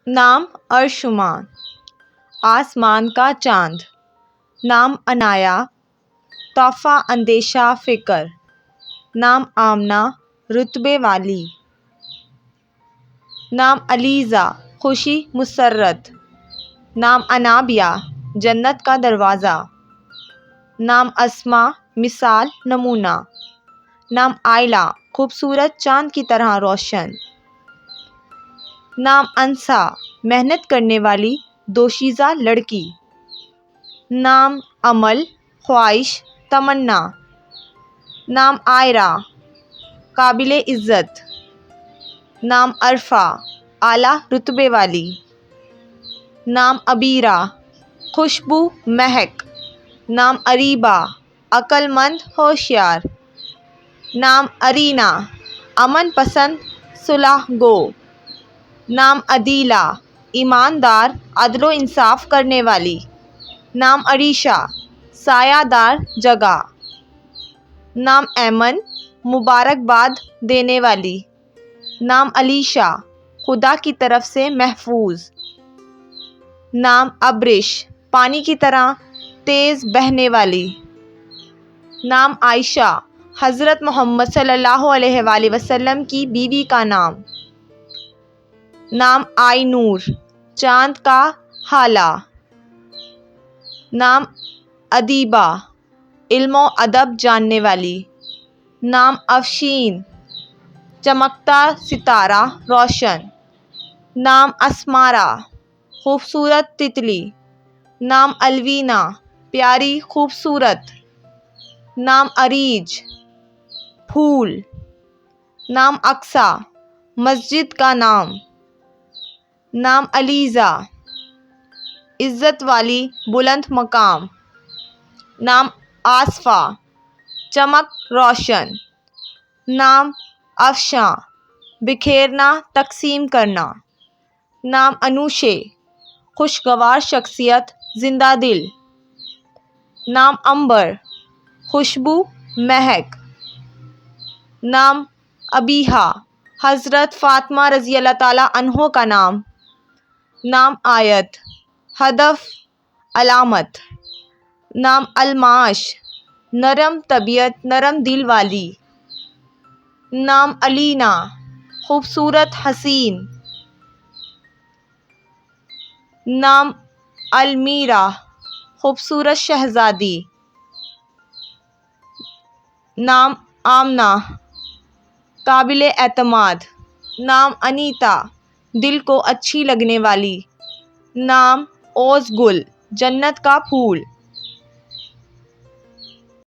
نام ارشمان، آسمان کا چاند. نام عنایا، تحفہ اندیشہ فکر. نام آمنہ، رتبے والی. نام علیزہ، خوشی مسرت. نام انابیہ، جنت کا دروازہ. نام اسما، مثال نمونہ. نام آئلہ، خوبصورت چاند کی طرح روشن. نام انسا، محنت کرنے والی دوشیزہ لڑکی. نام امل، خواہش تمنا. نام آئرہ، قابل عزت. نام عرفہ، اعلیٰ رتبے والی. نام عبیرہ، خوشبو مہک. نام اریبہ، عقل مند ہوشیار. نام ارینا، امن پسند صلح گو. نام عدیلہ، ایماندار عدل و انصاف کرنے والی. نام عریشہ، سایہ دار جگہ. نام ایمن، مبارکباد دینے والی. نام علیشہ، خدا کی طرف سے محفوظ. نام ابرش، پانی کی طرح تیز بہنے والی. نام عائشہ، حضرت محمد صلی اللہ علیہ وآلہ وسلم کی بیوی کا نام. نام آئی نور، چاند کا ہالہ. نام ادیبہ، علم و ادب جاننے والی. نام افشین، چمکتا ستارہ روشن. نام اسمارہ، خوبصورت تتلی. نام الوینہ، پیاری خوبصورت. نام اریج، پھول. نام اقصیٰ، مسجد کا نام. نام علیزہ، عزت والی بلند مقام. نام آصفہ، چمک روشن. نام افشاں، بکھیرنا تقسیم کرنا. نام انوشے، خوشگوار شخصیت زندہ دل. نام عنبر، خوشبو مہک. نام ابیہا، حضرت فاطمہ رضی اللہ تعالیٰ عنہا کا نام. نام آیت، ہدف علامت. نام الماش، نرم طبیعت نرم دل والی. نام علینا، خوبصورت حسین. نام المیرا، خوبصورت شہزادی. نام آمنہ، قابل اعتماد. نام انیتا، دل کو اچھی لگنے والی. نام اوز گل، جنت کا پھول.